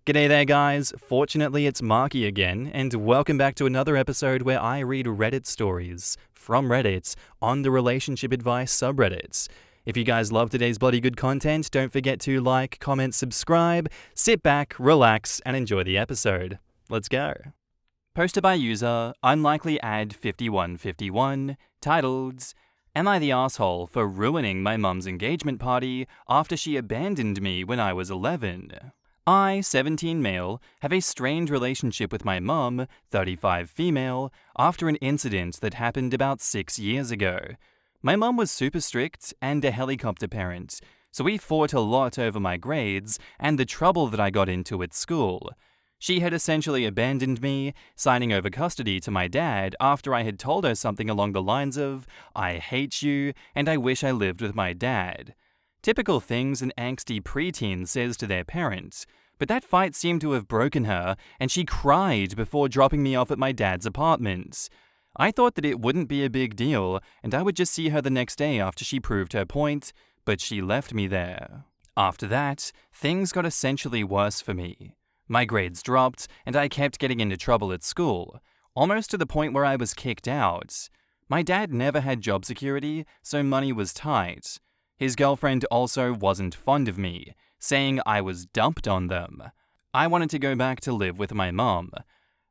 G'day there guys, fortunately it's Marky again, and welcome back to another episode where I read Reddit stories from Reddit on the relationship advice subreddit. If you guys love today's bloody good content, don't forget to like, comment, subscribe, sit back, relax, and enjoy the episode. Let's go. Posted by user UnlikelyAd5151, titled, Am I the asshole for ruining my mum's engagement party after she abandoned me when I was 11? I, 17 male, have a strained relationship with my mum, 35 female, after an incident that happened about 6 years ago. My mum was super strict and a helicopter parent, so we fought a lot over my grades and the trouble that I got into at school. She had essentially abandoned me, signing over custody to my dad after I had told her something along the lines of, I hate you and I wish I lived with my dad. Typical things an angsty preteen says to their parents, but that fight seemed to have broken her and she cried before dropping me off at my dad's apartment. I thought that it wouldn't be a big deal and I would just see her the next day after she proved her point, but she left me there. After that, things got essentially worse for me. My grades dropped and I kept getting into trouble at school, almost to the point where I was kicked out. My dad never had job security, so money was tight. His girlfriend also wasn't fond of me, saying I was dumped on them. I wanted to go back to live with my mum.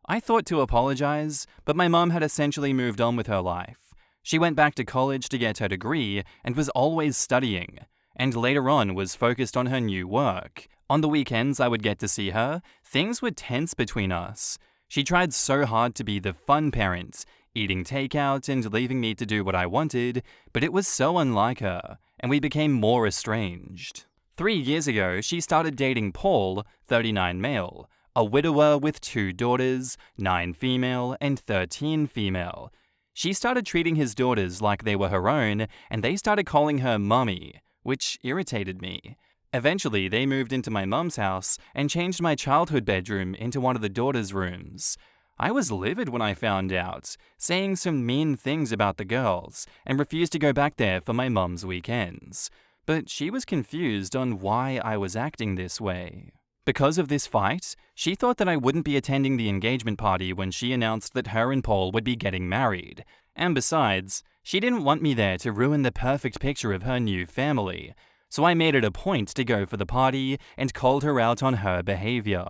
I thought to apologize, but my mum had essentially moved on with her life. She went back to college to get her degree and was always studying, and later on was focused on her new work. On the weekends I would get to see her, things were tense between us. She tried so hard to be the fun parent, eating takeout and leaving me to do what I wanted, but it was so unlike her, and we became more estranged. 3 years ago, she started dating Paul, 39 male, a widower with 2 daughters, 9 female and 13 female. She started treating his daughters like they were her own, and they started calling her mummy, which irritated me. Eventually, they moved into my mum's house and changed my childhood bedroom into one of the daughters' rooms. I was livid when I found out, saying some mean things about the girls, and refused to go back there for my mum's weekends. But she was confused on why I was acting this way. Because of this fight, she thought that I wouldn't be attending the engagement party when she announced that her and Paul would be getting married. And besides, she didn't want me there to ruin the perfect picture of her new family. So I made it a point to go for the party and called her out on her behavior.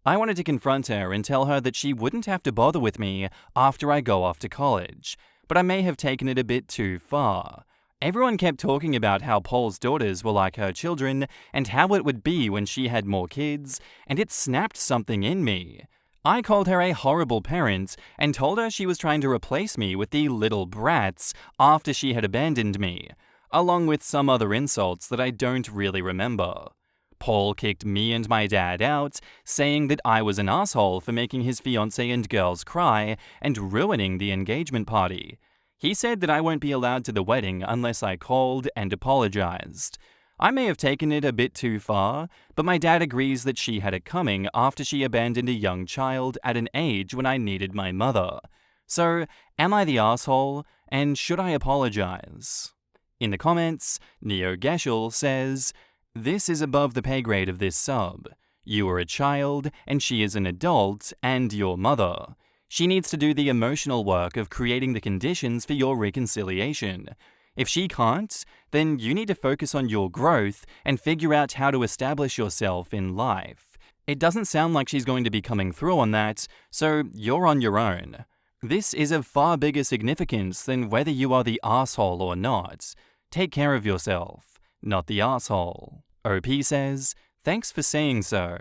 I wanted to confront her and tell her that she wouldn't have to bother with me after I go off to college, but I may have taken it a bit too far. Everyone kept talking about how Paul's daughters were like her children and how it would be when she had more kids, and it snapped something in me. I called her a horrible parent and told her she was trying to replace me with the little brats after she had abandoned me, along with some other insults that I don't really remember. Paul kicked me and my dad out, saying that I was an asshole for making his fiancé and girls cry and ruining the engagement party. He said that I won't be allowed to the wedding unless I called and apologized. I may have taken it a bit too far, but my dad agrees that she had it coming after she abandoned a young child at an age when I needed my mother. So, am I the asshole, and should I apologize? In the comments, Neo Geshel says, This is above the pay grade of this sub. You are a child, and she is an adult, and your mother. She needs to do the emotional work of creating the conditions for your reconciliation. If she can't, then you need to focus on your growth and figure out how to establish yourself in life. It doesn't sound like she's going to be coming through on that, so you're on your own. This is of far bigger significance than whether you are the asshole or not. Take care of yourself, not the asshole. OP says, Thanks for saying so.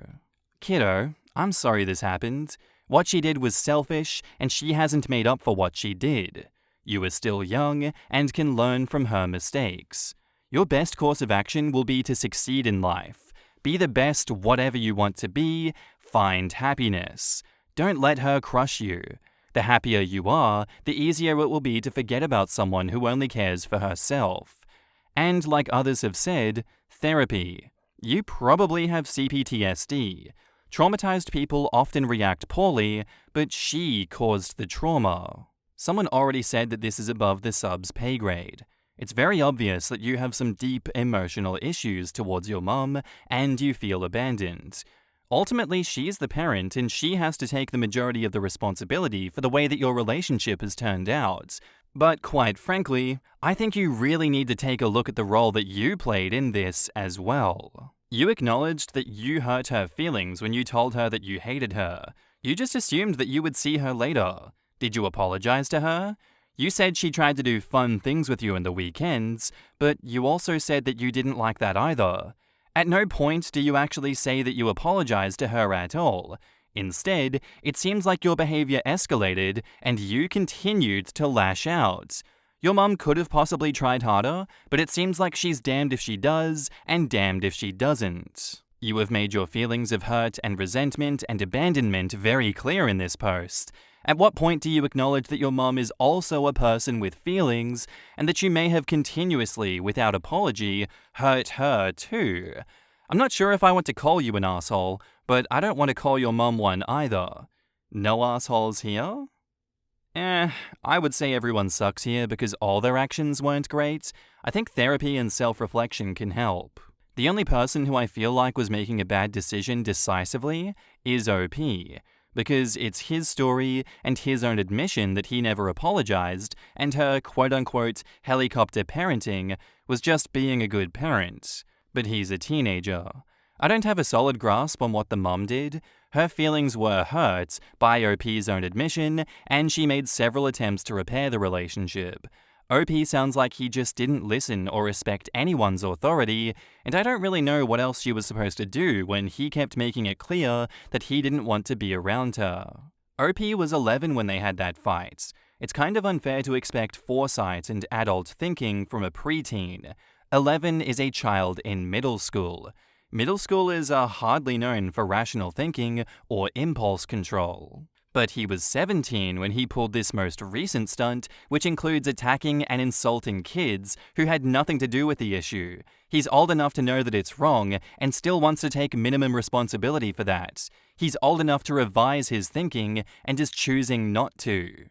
Kiddo, I'm sorry this happened. What she did was selfish, and she hasn't made up for what she did. You are still young and can learn from her mistakes. Your best course of action will be to succeed in life. Be the best whatever you want to be. Find happiness. Don't let her crush you. The happier you are, the easier it will be to forget about someone who only cares for herself. And like others have said, therapy. You probably have CPTSD. Traumatized people often react poorly, but she caused the trauma. Someone already said that this is above the sub's pay grade. It's very obvious that you have some deep emotional issues towards your mum and you feel abandoned. Ultimately, she's the parent and she has to take the majority of the responsibility for the way that your relationship has turned out. But quite frankly, I think you really need to take a look at the role that you played in this as well. You acknowledged that you hurt her feelings when you told her that you hated her. You just assumed that you would see her later. Did you apologize to her? You said she tried to do fun things with you in the weekends, but you also said that you didn't like that either. At no point do you actually say that you apologized to her at all. Instead, it seems like your behavior escalated and you continued to lash out. Your mum could have possibly tried harder, but it seems like she's damned if she does and damned if she doesn't. You have made your feelings of hurt and resentment and abandonment very clear in this post. At what point do you acknowledge that your mum is also a person with feelings and that you may have continuously, without apology, hurt her too? I'm not sure if I want to call you an asshole, but I don't want to call your mum one either. No assholes here? I would say everyone sucks here because all their actions weren't great. I think therapy and self-reflection can help. The only person who I feel like was making a bad decision decisively is OP, because it's his story and his own admission that he never apologized, and her quote-unquote helicopter parenting was just being a good parent. But he's a teenager. I don't have a solid grasp on what the mum did. Her feelings were hurt by OP's own admission, and she made several attempts to repair the relationship. OP sounds like he just didn't listen or respect anyone's authority, and I don't really know what else she was supposed to do when he kept making it clear that he didn't want to be around her. OP was 11 when they had that fight. It's kind of unfair to expect foresight and adult thinking from a preteen. 11 is a child in middle school. Middle schoolers are hardly known for rational thinking or impulse control. But he was 17 when he pulled this most recent stunt, which includes attacking and insulting kids who had nothing to do with the issue. He's old enough to know that it's wrong and still wants to take minimum responsibility for that. He's old enough to revise his thinking and is choosing not to.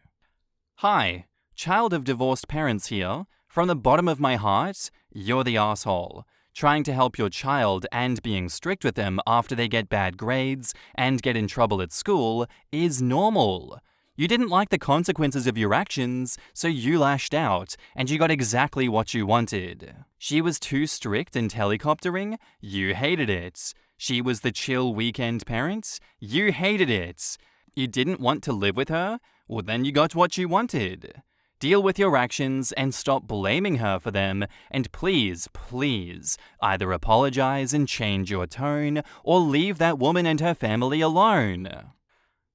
Hi, child of divorced parents here. From the bottom of my heart, you're the asshole. Trying to help your child and being strict with them after they get bad grades and get in trouble at school is normal. You didn't like the consequences of your actions, so you lashed out, and you got exactly what you wanted. She was too strict and helicoptering? You hated it. She was the chill weekend parent? You hated it. You didn't want to live with her? Well, then you got what you wanted. Deal with your actions and stop blaming her for them, and please, please, either apologize and change your tone, or leave that woman and her family alone.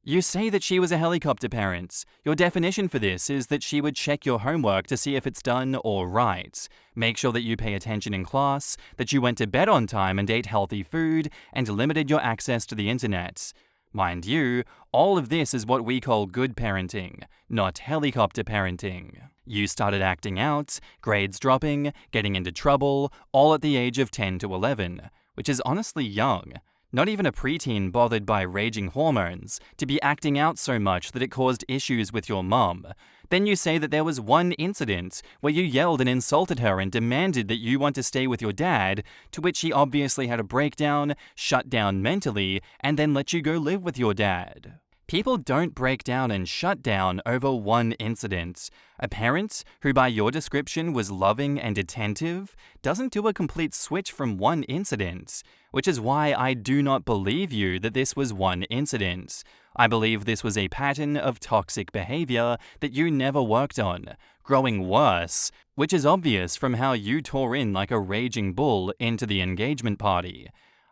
You say that she was a helicopter parent. Your definition for this is that she would check your homework to see if it's done or right, make sure that you pay attention in class, that you went to bed on time and ate healthy food, and limited your access to the internet. Mind you, all of this is what we call good parenting, not helicopter parenting. You started acting out, grades dropping, getting into trouble, all at the age of 10 to 11, which is honestly young. Not even a preteen bothered by raging hormones to be acting out so much that it caused issues with your mum. Then you say that there was one incident where you yelled and insulted her and demanded that you want to stay with your dad, to which he obviously had a breakdown, shut down mentally, and then let you go live with your dad. People don't break down and shut down over one incident. A parent, who by your description was loving and attentive, doesn't do a complete switch from one incident, which is why I do not believe you that this was one incident. I believe this was a pattern of toxic behavior that you never worked on, growing worse, which is obvious from how you tore in like a raging bull into the engagement party.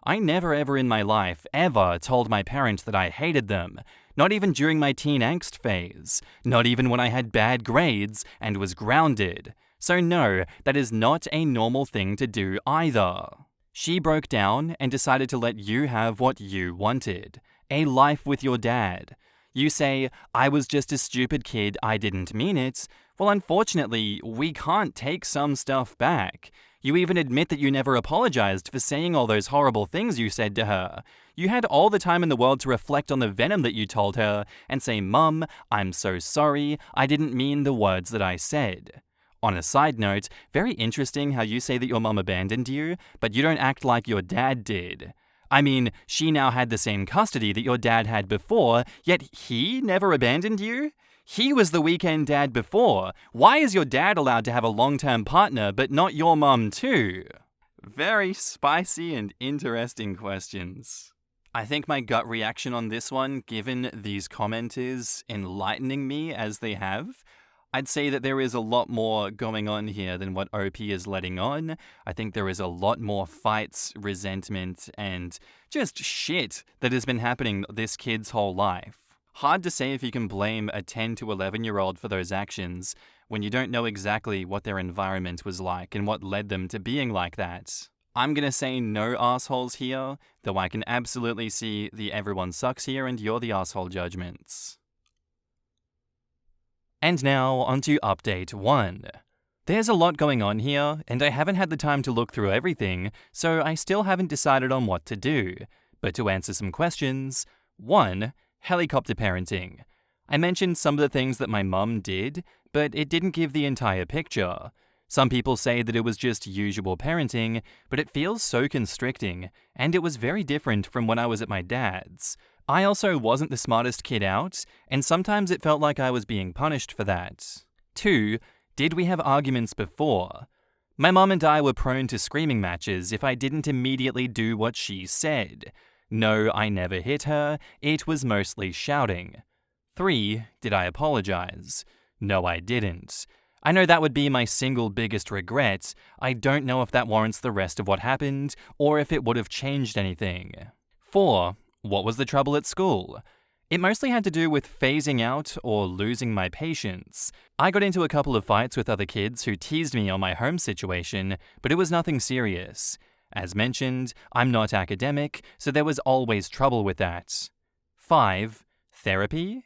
I never ever in my life ever told my parents that I hated them, not even during my teen angst phase, not even when I had bad grades and was grounded. So no, that is not a normal thing to do either. She broke down and decided to let you have what you wanted, a life with your dad. You say, I was just a stupid kid, I didn't mean it. Well, unfortunately, we can't take some stuff back. You even admit that you never apologized for saying all those horrible things you said to her. You had all the time in the world to reflect on the venom that you told her and say, Mum, I'm so sorry, I didn't mean the words that I said. On a side note, very interesting how you say that your mum abandoned you, but you don't act like your dad did. I mean, she now had the same custody that your dad had before, yet he never abandoned you? He was the weekend dad before. Why is your dad allowed to have a long-term partner but not your mum too? Very spicy and interesting questions. I think my gut reaction on this one, given these commenters enlightening me as they have, I'd say that there is a lot more going on here than what OP is letting on. I think there is a lot more fights, resentment, and just shit that has been happening this kid's whole life. Hard to say if you can blame a 10 to 11-year-old for those actions when you don't know exactly what their environment was like and what led them to being like that. I'm gonna say no assholes here, though I can absolutely see the everyone sucks here and you're the asshole judgments. And now onto update 1. There's a lot going on here, and I haven't had the time to look through everything, so I still haven't decided on what to do. But to answer some questions, 1. Helicopter parenting. I mentioned some of the things that my mum did, but it didn't give the entire picture. Some people say that it was just usual parenting, but it feels so constricting, and it was very different from when I was at my dad's. I also wasn't the smartest kid out, and sometimes it felt like I was being punished for that. 2. Did we have arguments before? My mum and I were prone to screaming matches if I didn't immediately do what she said. No, I never hit her, it was mostly shouting. 3. Did I apologize? No, I didn't. I know that would be my single biggest regret. I don't know if that warrants the rest of what happened, or if it would have changed anything. 4. What was the trouble at school? It mostly had to do with phasing out or losing my patience. I got into a couple of fights with other kids who teased me on my home situation, but it was nothing serious. As mentioned, I'm not academic, so there was always trouble with that. 5. Therapy?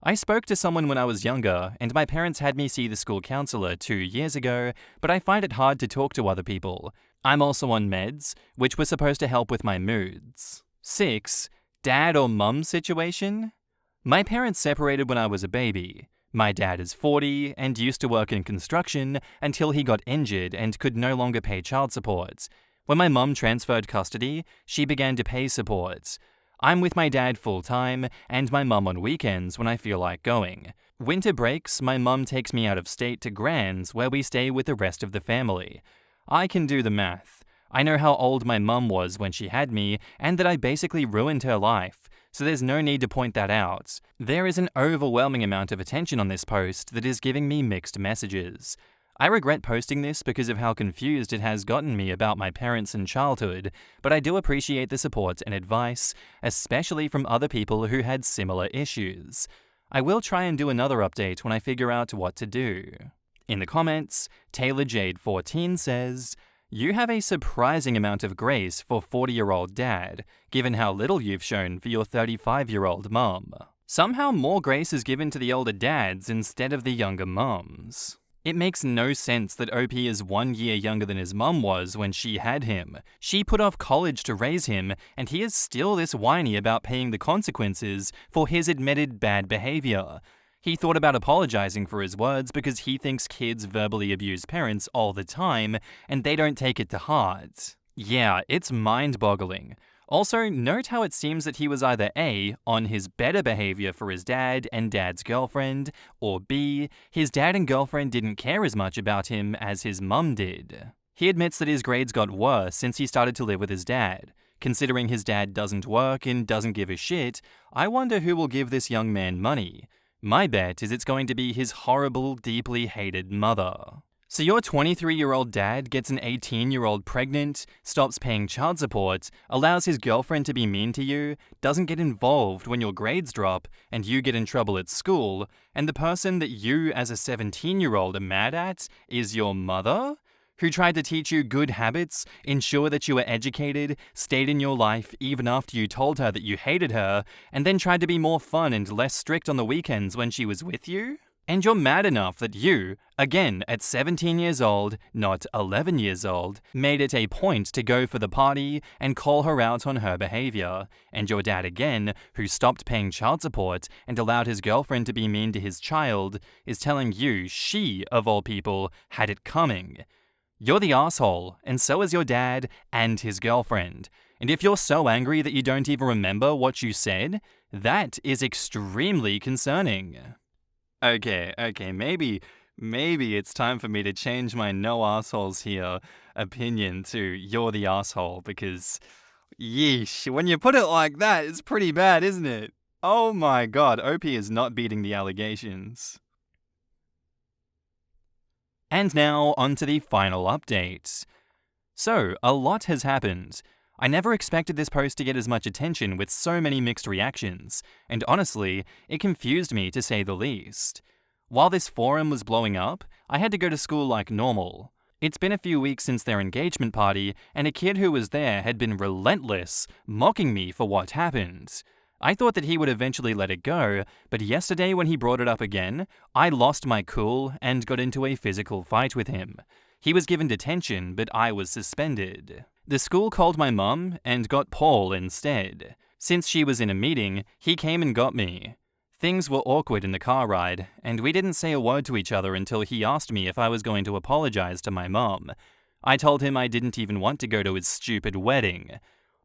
I spoke to someone when I was younger, and my parents had me see the school counselor 2 years ago, but I find it hard to talk to other people. I'm also on meds, which were supposed to help with my moods. 6. Dad or mum situation? My parents separated when I was a baby. My dad is 40 and used to work in construction until he got injured and could no longer pay child support. When my mum transferred custody, she began to pay support. I'm with my dad full-time and my mum on weekends when I feel like going. Winter breaks, my mum takes me out of state to Grands where we stay with the rest of the family. I can do the math. I know how old my mum was when she had me and that I basically ruined her life, so there's no need to point that out. There is an overwhelming amount of attention on this post that is giving me mixed messages. I regret posting this because of how confused it has gotten me about my parents and childhood, but I do appreciate the support and advice, especially from other people who had similar issues. I will try and do another update when I figure out what to do. In the comments, TaylorJade14 says, "You have a surprising amount of grace for 40-year-old dad, given how little you've shown for your 35-year-old mum. Somehow more grace is given to the older dads instead of the younger mums. It makes no sense that OP is 1 year younger than his mum was when she had him. She put off college to raise him, and he is still this whiny about paying the consequences for his admitted bad behavior. He thought about apologizing for his words because he thinks kids verbally abuse parents all the time, and they don't take it to heart. Yeah, it's mind-boggling. Also, note how it seems that he was either A, on his better behavior for his dad and dad's girlfriend, or B, his dad and girlfriend didn't care as much about him as his mum did. He admits that his grades got worse since he started to live with his dad. Considering his dad doesn't work and doesn't give a shit, I wonder who will give this young man money. My bet is it's going to be his horrible, deeply hated mother. So your 23-year-old dad gets an 18-year-old pregnant, stops paying child support, allows his girlfriend to be mean to you, doesn't get involved when your grades drop, and you get in trouble at school, and the person that you as a 17-year-old are mad at is your mother? Who tried to teach you good habits, ensure that you were educated, stayed in your life even after you told her that you hated her, and then tried to be more fun and less strict on the weekends when she was with you? And you're mad enough that you, again at 17 years old, not 11 years old, made it a point to go for the party and call her out on her behavior. And your dad again, who stopped paying child support and allowed his girlfriend to be mean to his child, is telling you she, of all people, had it coming. You're the asshole, and so is your dad and his girlfriend. And if you're so angry that you don't even remember what you said, that is extremely concerning. Okay, maybe it's time for me to change my no assholes here opinion to you're the asshole, because yeesh, when you put it like that, it's pretty bad, isn't it? Oh my god, OP is not beating the allegations. And now, on to the final update. So, a lot has happened. I never expected this post to get as much attention with so many mixed reactions, and honestly, it confused me to say the least. While this forum was blowing up, I had to go to school like normal. It's been a few weeks since their engagement party, and a kid who was there had been relentless, mocking me for what happened. I thought that he would eventually let it go, but yesterday when he brought it up again, I lost my cool and got into a physical fight with him. He was given detention, but I was suspended. The school called my mum and got Paul instead. Since she was in a meeting, he came and got me. Things were awkward in the car ride, and we didn't say a word to each other until he asked me if I was going to apologize to my mum. I told him I didn't even want to go to his stupid wedding.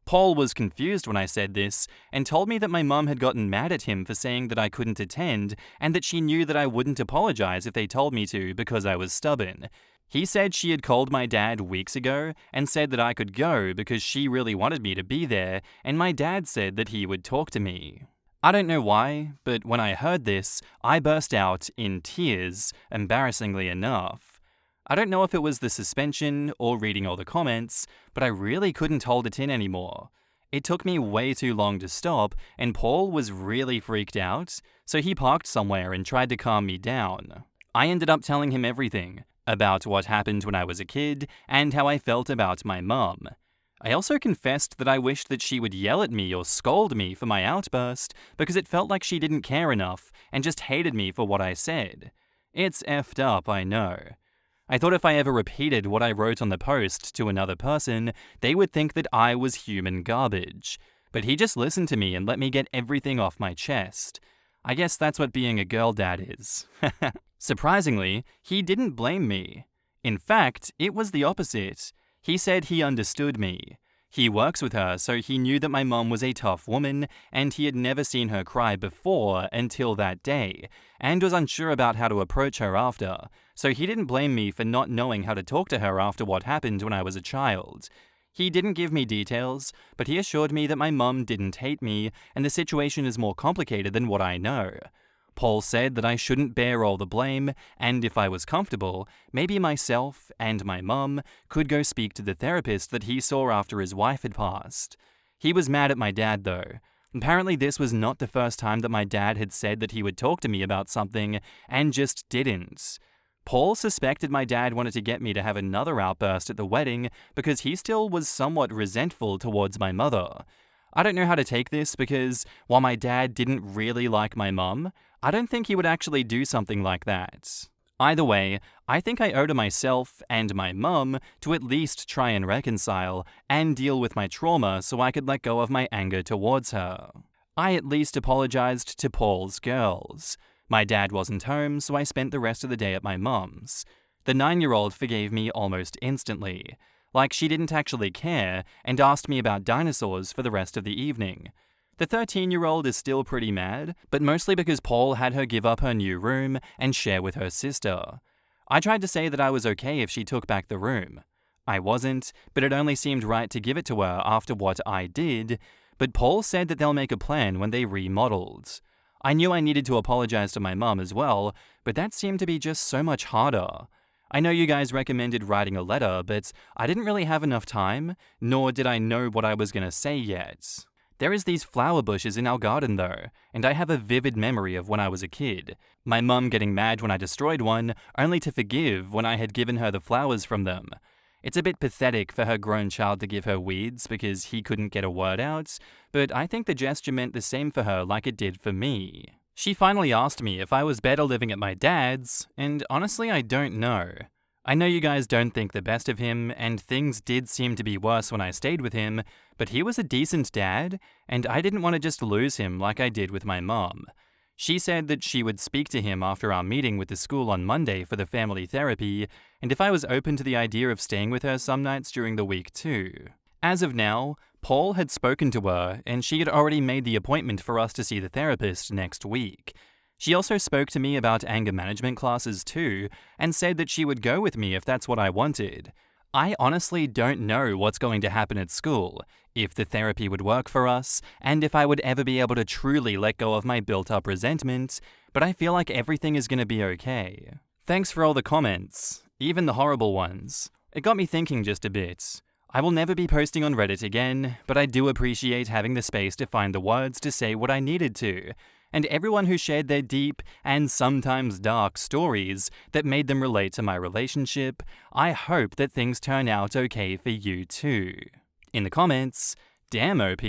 Paul was confused when I said this, and told me that my mum had gotten mad at him for saying that I couldn't attend, and that she knew that I wouldn't apologize if they told me to because I was stubborn. He said she had called my dad weeks ago and said that I could go because she really wanted me to be there, and my dad said that he would talk to me. I don't know why, but when I heard this, I burst out in tears, embarrassingly enough. I don't know if it was the suspension or reading all the comments, but I really couldn't hold it in anymore. It took me way too long to stop, and Paul was really freaked out, so he parked somewhere and tried to calm me down. I ended up telling him everything, about what happened when I was a kid, and how I felt about my mum. I also confessed that I wished that she would yell at me or scold me for my outburst because it felt like she didn't care enough and just hated me for what I said. It's effed up, I know. I thought if I ever repeated what I wrote on the post to another person, they would think that I was human garbage. But he just listened to me and let me get everything off my chest. I guess that's what being a girl dad is. Surprisingly, he didn't blame me. In fact, it was the opposite. He said he understood me. He works with her, so he knew that my mum was a tough woman, and he had never seen her cry before until that day, and was unsure about how to approach her after, so he didn't blame me for not knowing how to talk to her after what happened when I was a child. He didn't give me details, but he assured me that my mum didn't hate me, and the situation is more complicated than what I know. Paul said that I shouldn't bear all the blame, and if I was comfortable, maybe myself and my mum could go speak to the therapist that he saw after his wife had passed. He was mad at my dad, though. Apparently this was not the first time that my dad had said that he would talk to me about something, and just didn't. Paul suspected my dad wanted to get me to have another outburst at the wedding because he still was somewhat resentful towards my mother. I don't know how to take this because, while my dad didn't really like my mum, I don't think he would actually do something like that. Either way, I think I owe to myself and my mum to at least try and reconcile and deal with my trauma so I could let go of my anger towards her. I at least apologized to Paul's girls. My dad wasn't home, so I spent the rest of the day at my mum's. The 9-year-old forgave me almost instantly. Like she didn't actually care, and asked me about dinosaurs for the rest of the evening. The 13-year-old is still pretty mad, but mostly because Paul had her give up her new room and share with her sister. I tried to say that I was okay if she took back the room. I wasn't, but it only seemed right to give it to her after what I did, but Paul said that they'll make a plan when they remodeled. I knew I needed to apologize to my mum as well, but that seemed to be just so much harder. I know you guys recommended writing a letter, but I didn't really have enough time, nor did I know what I was going to say yet. There is these flower bushes in our garden though, and I have a vivid memory of when I was a kid. My mum getting mad when I destroyed one, only to forgive when I had given her the flowers from them. It's a bit pathetic for her grown child to give her weeds because he couldn't get a word out, but I think the gesture meant the same for her like it did for me. She finally asked me if I was better living at my dad's, and honestly I don't know. I know you guys don't think the best of him, and things did seem to be worse when I stayed with him, but he was a decent dad, and I didn't want to just lose him like I did with my mom. She said that she would speak to him after our meeting with the school on Monday for the family therapy, and if I was open to the idea of staying with her some nights during the week too. As of now, Paul had spoken to her, and she had already made the appointment for us to see the therapist next week. She also spoke to me about anger management classes too, and said that she would go with me if that's what I wanted. I honestly don't know what's going to happen at school, if the therapy would work for us, and if I would ever be able to truly let go of my built-up resentment, but I feel like everything is going to be okay. Thanks for all the comments, even the horrible ones. It got me thinking just a bit. I will never be posting on Reddit again, but I do appreciate having the space to find the words to say what I needed to, and everyone who shared their deep and sometimes dark stories that made them relate to my relationship. I hope that things turn out okay for you too. In the comments, damn OP,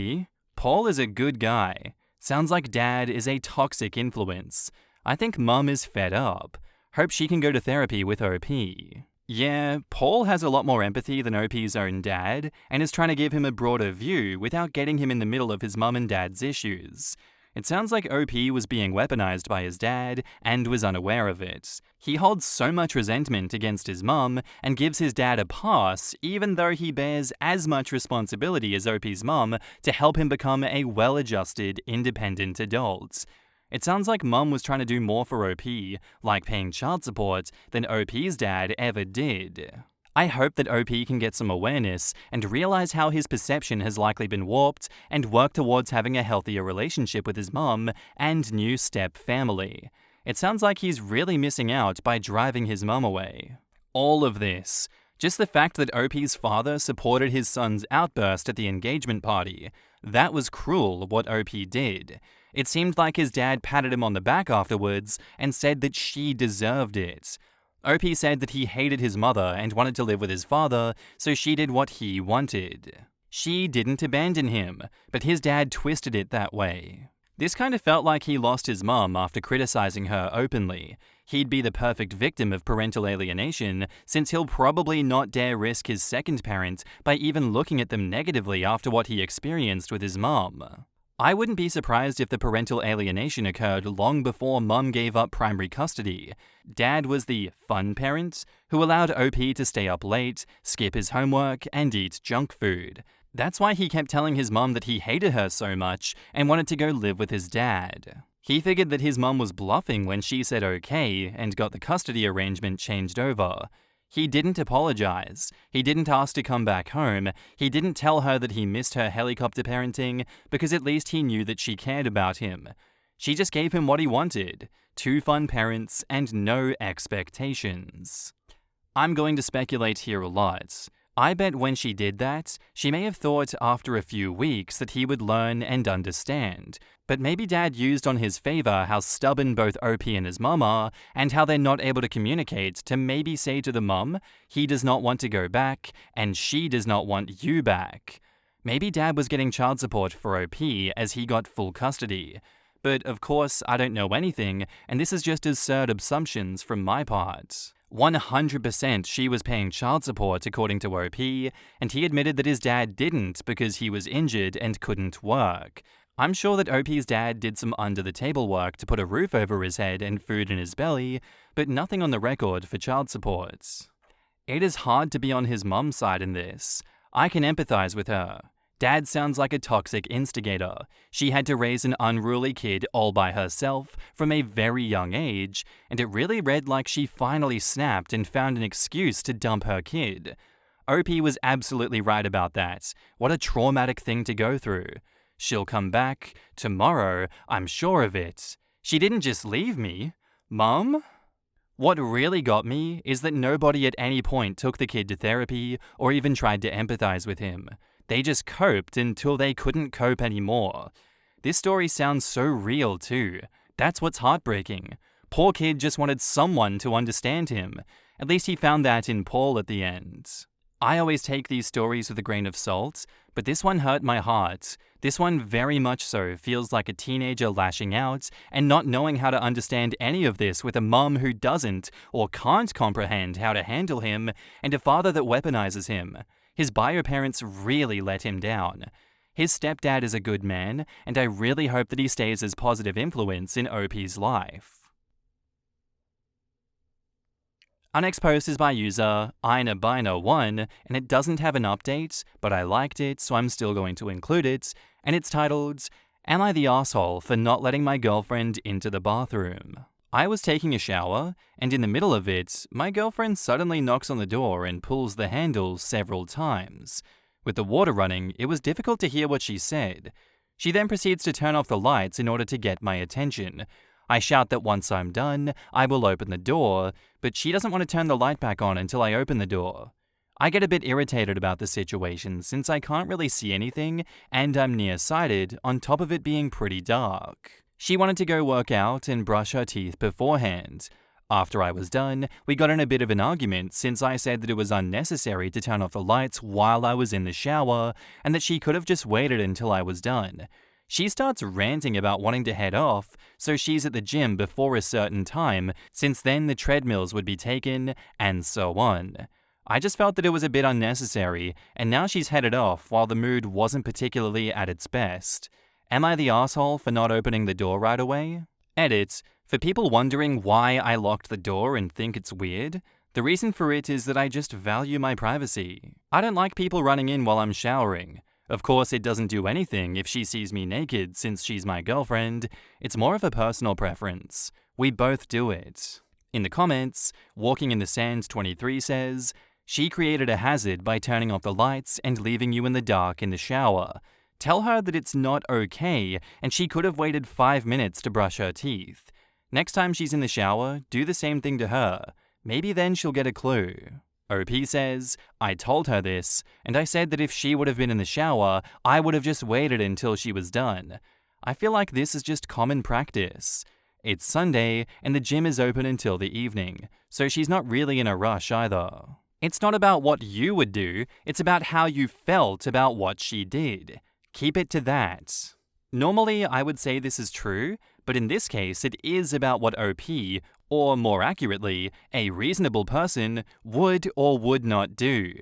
Paul is a good guy. Sounds like dad is a toxic influence. I think mum is fed up. Hope she can go to therapy with OP. Yeah, Paul has a lot more empathy than OP's own dad, and is trying to give him a broader view without getting him in the middle of his mum and dad's issues. It sounds like OP was being weaponized by his dad and was unaware of it. He holds so much resentment against his mum and gives his dad a pass even though he bears as much responsibility as OP's mum to help him become a well-adjusted, independent adult. It sounds like mum was trying to do more for OP, like paying child support, than OP's dad ever did. I hope that OP can get some awareness and realize how his perception has likely been warped and work towards having a healthier relationship with his mum and new step family. It sounds like he's really missing out by driving his mum away. All of this, just the fact that OP's father supported his son's outburst at the engagement party, that was cruel what OP did. It seemed like his dad patted him on the back afterwards and said that she deserved it. OP said that he hated his mother and wanted to live with his father, so she did what he wanted. She didn't abandon him, but his dad twisted it that way. This kind of felt like he lost his mum after criticizing her openly. He'd be the perfect victim of parental alienation, since he'll probably not dare risk his second parent by even looking at them negatively after what he experienced with his mum. I wouldn't be surprised if the parental alienation occurred long before mum gave up primary custody. Dad was the fun parent who allowed OP to stay up late, skip his homework, and eat junk food. That's why he kept telling his mum that he hated her so much and wanted to go live with his dad. He figured that his mum was bluffing when she said okay and got the custody arrangement changed over. He didn't apologize. He didn't ask to come back home. He didn't tell her that he missed her helicopter parenting because at least he knew that she cared about him. She just gave him what he wanted: 2 fun parents and no expectations. I'm going to speculate here a lot. I bet when she did that, she may have thought after a few weeks that he would learn and understand. But maybe Dad used on his favor how stubborn both OP and his mum are, and how they're not able to communicate, to maybe say to the mum, he does not want to go back, and she does not want you back. Maybe Dad was getting child support for OP as he got full custody. But of course, I don't know anything, and this is just absurd assumptions from my part. 100% she was paying child support according to OP, and he admitted that his dad didn't because he was injured and couldn't work. I'm sure that OP's dad did some under-the-table work to put a roof over his head and food in his belly, but nothing on the record for child support. It is hard to be on his mum's side in this. I can empathize with her. Dad sounds like a toxic instigator. She had to raise an unruly kid all by herself from a very young age, and it really read like she finally snapped and found an excuse to dump her kid. OP was absolutely right about that. What a traumatic thing to go through. She'll come back tomorrow, I'm sure of it. She didn't just leave me. Mum? What really got me is that nobody at any point took the kid to therapy or even tried to empathize with him. They just coped until they couldn't cope anymore. This story sounds so real too. That's what's heartbreaking. Poor kid just wanted someone to understand him. At least he found that in Paul at the end. I always take these stories with a grain of salt, but this one hurt my heart. This one very much so feels like a teenager lashing out and not knowing how to understand any of this, with a mum who doesn't or can't comprehend how to handle him, and a father that weaponizes him. His bio parents really let him down. His stepdad is a good man, and I really hope that he stays as positive influence in OP's life. Our next post is by user InaBina1, and it doesn't have an update, but I liked it, so I'm still going to include it, and it's titled, "Am I the asshole for not letting my girlfriend into the bathroom?" I was taking a shower, and in the middle of it, my girlfriend suddenly knocks on the door and pulls the handle several times. With the water running, it was difficult to hear what she said. She then proceeds to turn off the lights in order to get my attention. I shout that once I'm done, I will open the door, but she doesn't want to turn the light back on until I open the door. I get a bit irritated about the situation since I can't really see anything and I'm nearsighted, on top of it being pretty dark. She wanted to go work out and brush her teeth beforehand. After I was done, we got in a bit of an argument since I said that it was unnecessary to turn off the lights while I was in the shower and that she could have just waited until I was done. She starts ranting about wanting to head off, so she's at the gym before a certain time, since then the treadmills would be taken, and so on. I just felt that it was a bit unnecessary, and now she's headed off while the mood wasn't particularly at its best. Am I the asshole for not opening the door right away? Edit. For people wondering why I locked the door and think it's weird, the reason for it is that I just value my privacy. I don't like people running in while I'm showering. Of course, it doesn't do anything if she sees me naked since she's my girlfriend. It's more of a personal preference. We both do it. In the comments, Walking in the Sand 23 says, "She created a hazard by turning off the lights and leaving you in the dark in the shower. Tell her that it's not okay and she could have waited 5 minutes to brush her teeth. Next time she's in the shower, do the same thing to her. Maybe then she'll get a clue." OP says, "I told her this, and I said that if she would have been in the shower, I would have just waited until she was done. I feel like this is just common practice. It's Sunday, and the gym is open until the evening, so she's not really in a rush either. It's not about what you would do, it's about how you felt about what she did. Keep it to that." Normally, I would say this is true, but in this case, it is about what OP, or more accurately, a reasonable person, would or would not do.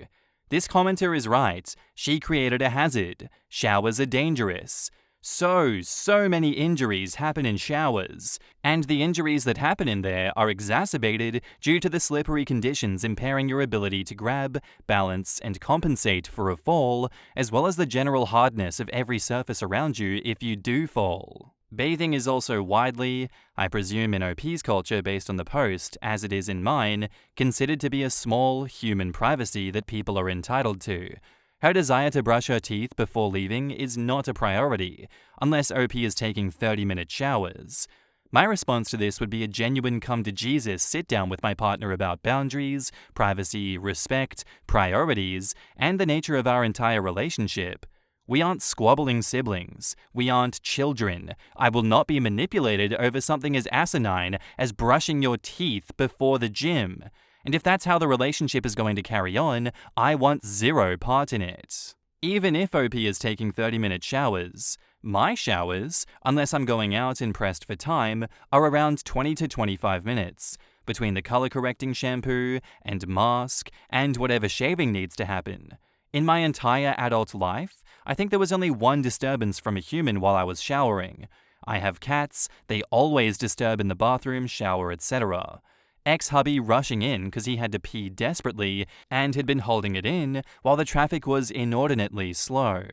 This commenter is right. She created a hazard. Showers are dangerous. So many injuries happen in showers, and the injuries that happen in there are exacerbated due to the slippery conditions impairing your ability to grab, balance, and compensate for a fall, as well as the general hardness of every surface around you if you do fall. Bathing is also widely, I presume in OP's culture based on the post, as it is in mine, considered to be a small human privacy that people are entitled to. Her desire to brush her teeth before leaving is not a priority, unless OP is taking 30-minute showers. My response to this would be a genuine come-to-Jesus sit-down with my partner about boundaries, privacy, respect, priorities, and the nature of our entire relationship. We aren't squabbling siblings. We aren't children. I will not be manipulated over something as asinine as brushing your teeth before the gym. And if that's how the relationship is going to carry on, I want zero part in it. Even if OP is taking 30-minute showers, my showers, unless I'm going out and pressed for time, are around 20 to 25 minutes, between the color-correcting shampoo and mask and whatever shaving needs to happen. In my entire adult life, I think there was only one disturbance from a human while I was showering. I have cats, they always disturb in the bathroom, shower, etc. Ex-hubby rushing in because he had to pee desperately and had been holding it in while the traffic was inordinately slow.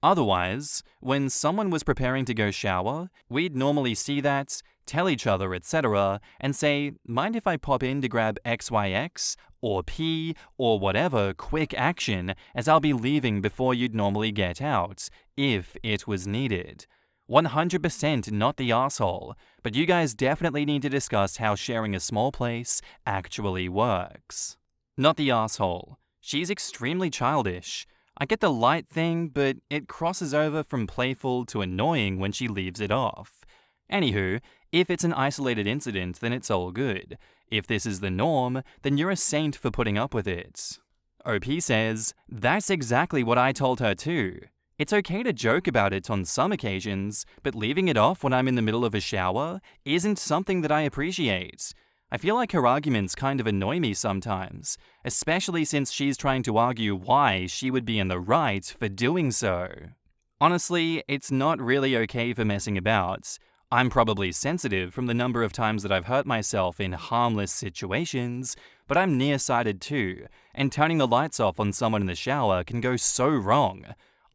Otherwise, when someone was preparing to go shower, we'd normally see that, tell each other, etc., and say, "Mind if I pop in to grab XYX, or pee, or whatever quick action, as I'll be leaving before you'd normally get out, if it was needed." 100% not the asshole, but you guys definitely need to discuss how sharing a small place actually works. Not the asshole. She's extremely childish. I get the light thing, but it crosses over from playful to annoying when she leaves it off. Anywho, if it's an isolated incident, then it's all good. If this is the norm, then you're a saint for putting up with it. OP says, "That's exactly what I told her too. It's okay to joke about it on some occasions, but leaving it off when I'm in the middle of a shower isn't something that I appreciate. I feel like her arguments kind of annoy me sometimes, especially since she's trying to argue why she would be in the right for doing so. Honestly, it's not really okay for messing about. I'm probably sensitive from the number of times that I've hurt myself in harmless situations, but I'm nearsighted too, and turning the lights off on someone in the shower can go so wrong.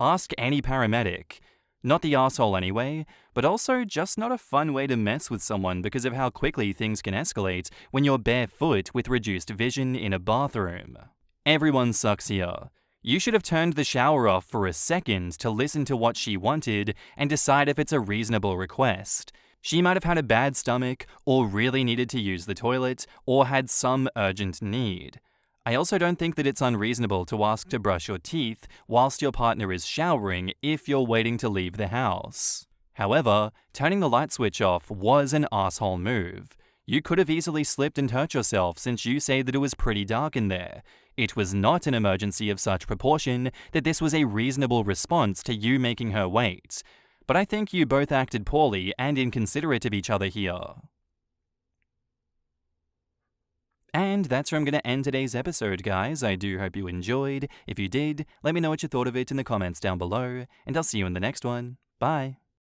Ask any paramedic. Not the asshole anyway, but also just not a fun way to mess with someone because of how quickly things can escalate when you're barefoot with reduced vision in a bathroom. Everyone sucks here. You should have turned the shower off for a second to listen to what she wanted and decide if it's a reasonable request. She might have had a bad stomach, or really needed to use the toilet, or had some urgent need. I also don't think that it's unreasonable to ask to brush your teeth whilst your partner is showering if you're waiting to leave the house. However, turning the light switch off was an asshole move. You could have easily slipped and hurt yourself since you say that it was pretty dark in there. It was not an emergency of such proportion that this was a reasonable response to you making her wait. But I think you both acted poorly and inconsiderate of each other here. And that's where I'm going to end today's episode, guys. I do hope you enjoyed. If you did, let me know what you thought of it in the comments down below, and I'll see you in the next one. Bye.